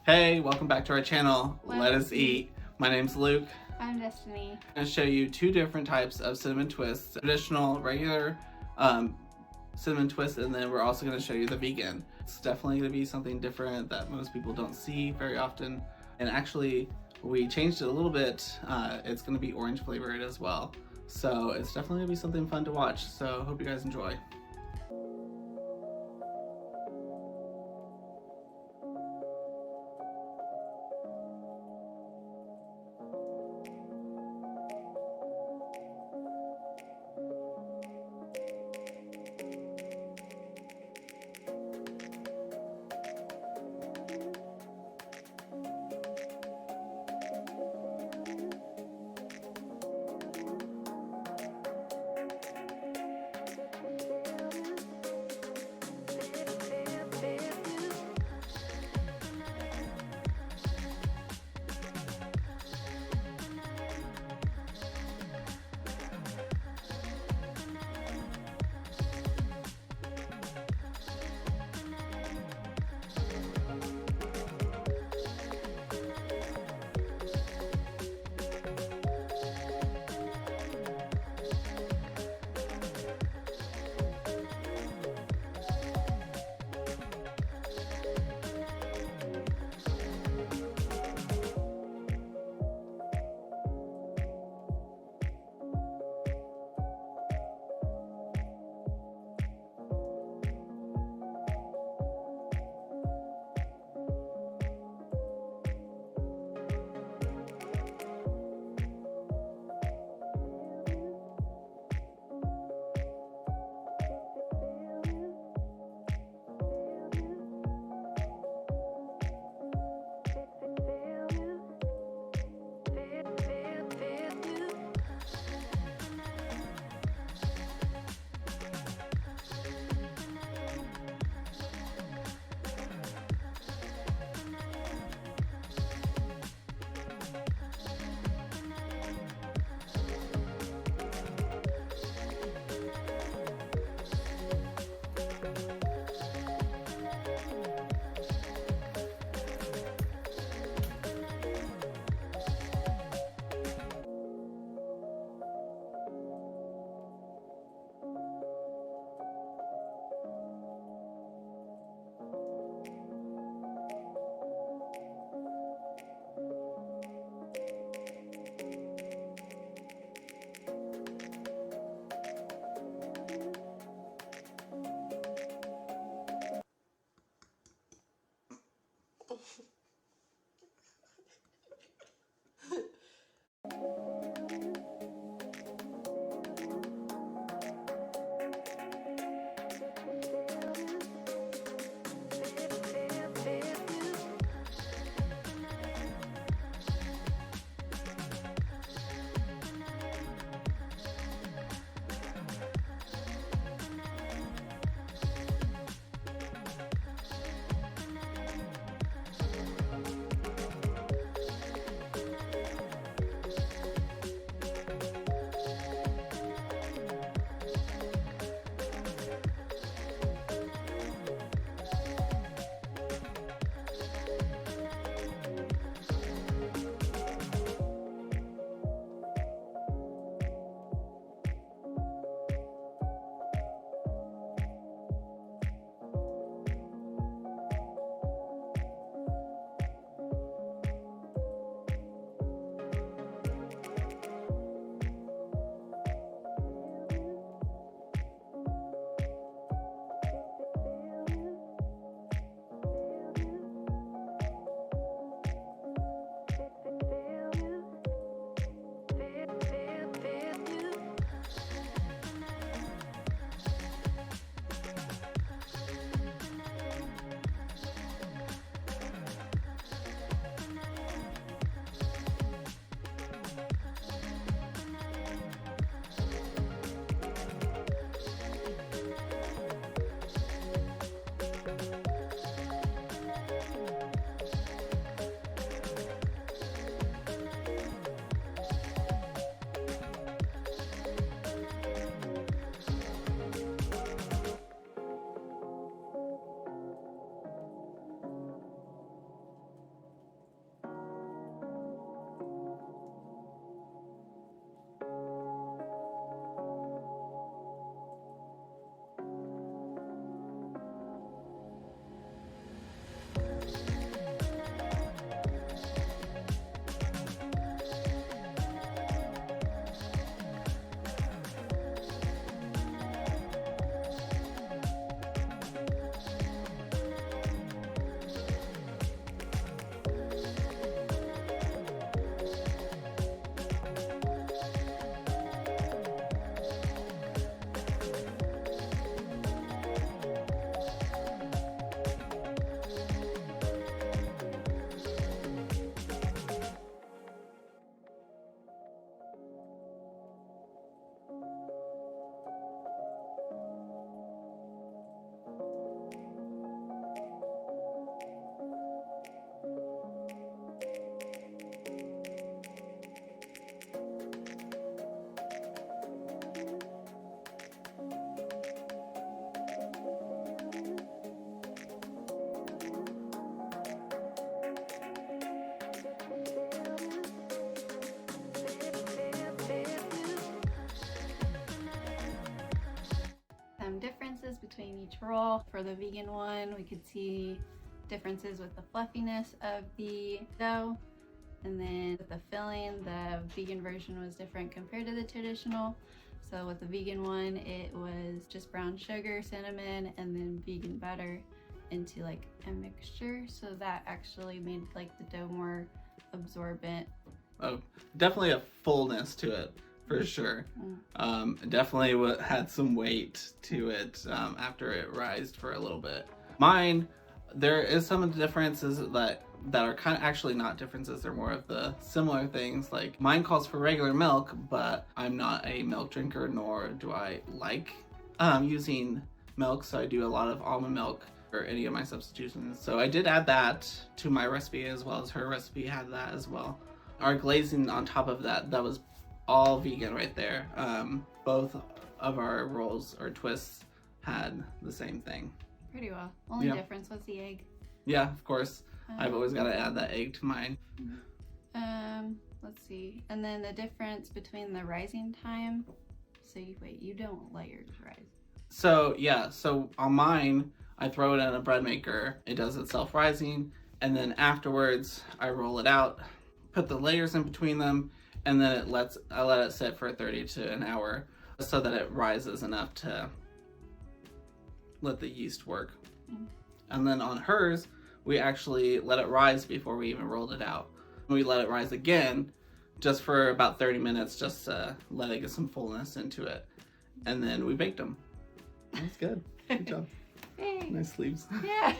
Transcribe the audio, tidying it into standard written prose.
Hey, welcome back to our channel, Let Let Us Us Eat. My name's Luke. I'm Destiny. I'm going to show you two different types of cinnamon twists. Traditional, regular cinnamon twist, and then we're also going to show you the vegan. It's definitely going to be something different that most people don't see very often. And actually, we changed it a little bit. It's going to be orange flavored as well. So it's definitely going to be something fun to watch. So hope you guys enjoy. between each roll. For the vegan one, we could see differences with the fluffiness of the dough. And then with the filling, the vegan version was different compared to the traditional. So with the vegan one, it was just brown sugar, cinnamon, and then vegan butter into like a mixture. So that actually made like the dough more absorbent. Oh, definitely a fullness to it for sure. Definitely had some weight to it after it rised for a little bit. Mine, there is some differences that are kind of actually not differences. They're more of the similar things. Like mine calls for regular milk, but I'm not a milk drinker, nor do I like using milk. So I do a lot of almond milk or any of my substitutions. So I did add that to my recipe, as well as her recipe had that as well. Our glazing on top of that was all vegan right there. Both of our rolls or twists had the same thing. Pretty well. Only difference was the egg. Yeah, of course. I've always got to add that egg to mine. Let's see. And then the difference between the rising time. So you don't let yours rise. So yeah, so on mine, I throw it in a bread maker. It does itself rising. And then afterwards, I roll it out, put the layers in between them, and then I let it sit for 30 to an hour so that it rises enough to let the yeast work. And then on hers, we actually let it rise before we even rolled it out. We let it rise again just for about 30 minutes, just to let it get some fullness into it. And then we baked them. That's good. Good job. Hey. Nice sleeves. Yeah.